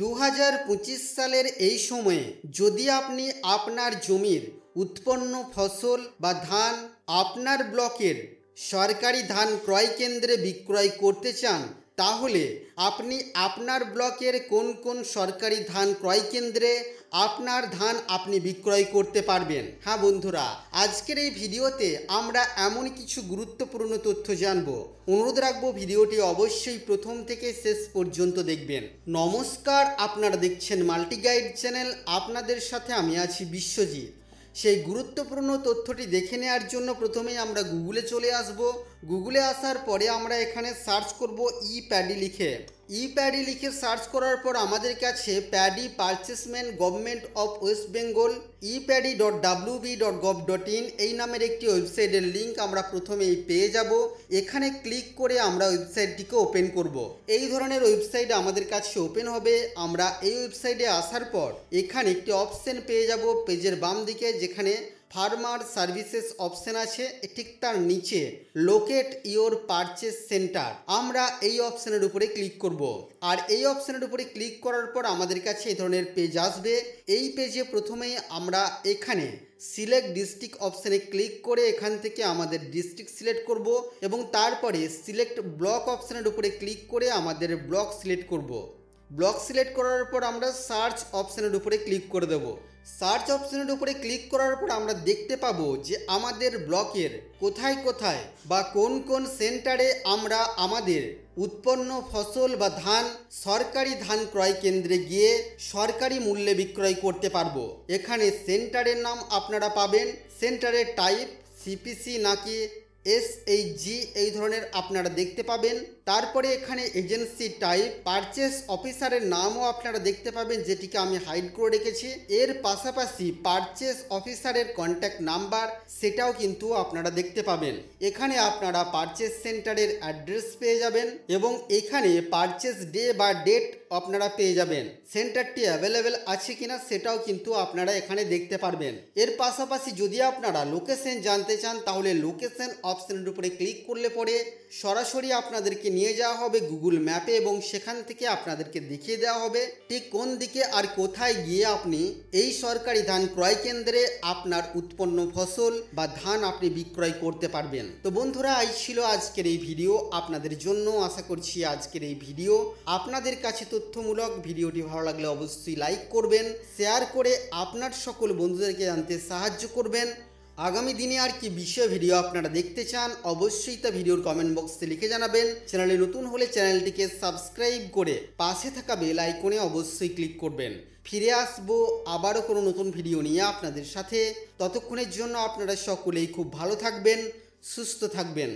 2025 সালের এই সময়ে যদি আপনি আপনার জমির উৎপন্ন ফসল বা ধান আপনার ব্লকের সরকারি ধান ক্রয় কেন্দ্রে বিক্রয় করতে চান, তাহলে আপনি আপনার ব্লকের কোন কোন সরকারি ধান ক্রয় কেন্দ্রে আপনার ধান আপনি বিক্রয় করতে পারবেন। হ্যাঁ বন্ধুরা, আজকের এই ভিডিওতে আমরা এমন কিছু গুরুত্বপূর্ণ তথ্য জানব। অনুরোধ রাখবো ভিডিওটি অবশ্যই প্রথম থেকে শেষ পর্যন্ত দেখবেন। নমস্কার, আপনারা দেখছেন মাল্টি গাইড চ্যানেল। আপনাদের সাথে আমি আছি বিশ্বজিৎ। সেই গুরুত্বপূর্ণ তথ্যটি দেখে নেওয়ার জন্য প্রথমেই আমরা গুগলে চলে আসব। গুগলে আসার পরে আমরা এখানে সার্চ করব ই-প্যাডি লিখে সার্চ করার পর আমাদের কাছে paddy purchasement government of West Bengal epadi.wb.gov.in এই নামের একটি ওয়েবসাইটের লিঙ্ক আমরা প্রথমেই পেয়ে যাব। এখানে ক্লিক করে আমরা ওয়েবসাইটটিকে ওপেন করব। এই ধরনের ওয়েবসাইট আমাদের কাছে ওপেন হবে। আমরা এই ওয়েবসাইটে আসার পর এখানে একটি অপশন পেয়ে যাব পেজের বাম দিকে, যেখানে ফার্মার সার্ভিসেস অপশন আছে, ঠিক তার নিচে লোকেট ইওর পারচেস সেন্টার। আমরা এই অপশনের উপরে ক্লিক করব। আর এই অপশনের উপরে ক্লিক করার পর আমাদের কাছে এই ধরনের পেজ আসবে। এই পেজে প্রথমেই আমরা এখানে সিলেক্ট ডিস্ট্রিক্ট অপশানে ক্লিক করে এখান থেকে আমাদের ডিস্ট্রিক্ট সিলেক্ট করব এবং তারপরে সিলেক্ট ব্লক অপশানের উপরে ক্লিক করে আমাদের ব্লক সিলেক্ট করব। ব্লক সিলেক্ট করার পর আমরা সার্চ অপশানের উপরে ক্লিক করে দেব। সার্চ অপশনের উপরে ক্লিক করার পর আমরা দেখতে পাবো যে আমাদের ব্লকের কোথায় কোথায় বা কোন কোন সেন্টারে আমরা আমাদের উৎপন্ন ফসল বা ধান সরকারি ধান ক্রয় কেন্দ্রে গিয়ে সরকারি মূল্যে বিক্রয় করতে পারবো। এখানে সেন্টারের নাম আপনারা পাবেন, সেন্টারের টাইপ সিপিসি নাকি এসএইচজি এই ধরনের আপনারা দেখতে পাবেন। তারপরে এখানে এজেন্সি টাইপ, পারচেস অফিসারের নামও আপনারা দেখতে পাবেন, যেটিকে আমি হাইড করে রেখেছি। এর পাশাপাশি পারচেস অফিসারের কন্ট্যাক্ট নাম্বার সেটাও কিন্তু আপনারা দেখতে পাবেন। এখানে আপনারা পারচেস সেন্টারের অ্যাড্রেস পেয়ে যাবেন এবং এখানে পারচেস ডে বা ডেট আপনারা পেয়ে যাবেন। সেন্টারটি অ্যাভেলেবেল আছে কিনা সেটাও কিন্তু আপনারা এখানে দেখতে পারবেন। এর পাশাপাশি যদি আপনারা লোকেশন জানতে চান, তাহলে লোকেশন অপশনের উপরে ক্লিক করলে পরে সরাসরি আপনাদেরকে নিয়ে যাওয়া হবে গুগল ম্যাপে এবং সেখান থেকে আপনাদেরকে দেখিয়ে দেওয়া হবে ঠিক কোন দিকে আর কোথায় গিয়ে আপনি এই সরকারি ধান ক্রয় কেন্দ্রে আপনার উৎপন্ন ফসল বা ধান আপনি বিক্রয় করতে পারবেন। তো বন্ধুরা, এই ছিল আজকের এই ভিডিও আপনাদের জন্য। আশা করছি আজকের এই ভিডিও আপনাদের কাছে তথ্যমূলক। ভিডিওটি ভালো লাগলে অবশ্যই লাইক করবেন, শেয়ার করে আপনার সকল বন্ধুদেরকে জানতে সাহায্য করবেন। আগামী দিনে আর কি বিষয় ভিডিও আপনারা দেখতে চান অবশ্যই তা ভিডিওর কমেন্ট বক্সে লিখে জানাবেন। চ্যানেলে নতুন হলে চ্যানেলটিকে সাবস্ক্রাইব করে পাশে থাকা বেল আইকনে অবশ্যই ক্লিক করবেন। ফিরে আসবো আবারও কোনো নতুন ভিডিও নিয়ে আপনাদের সাথে। ততক্ষণের জন্য আপনারা সকলেই খুব ভালো থাকবেন, সুস্থ থাকবেন।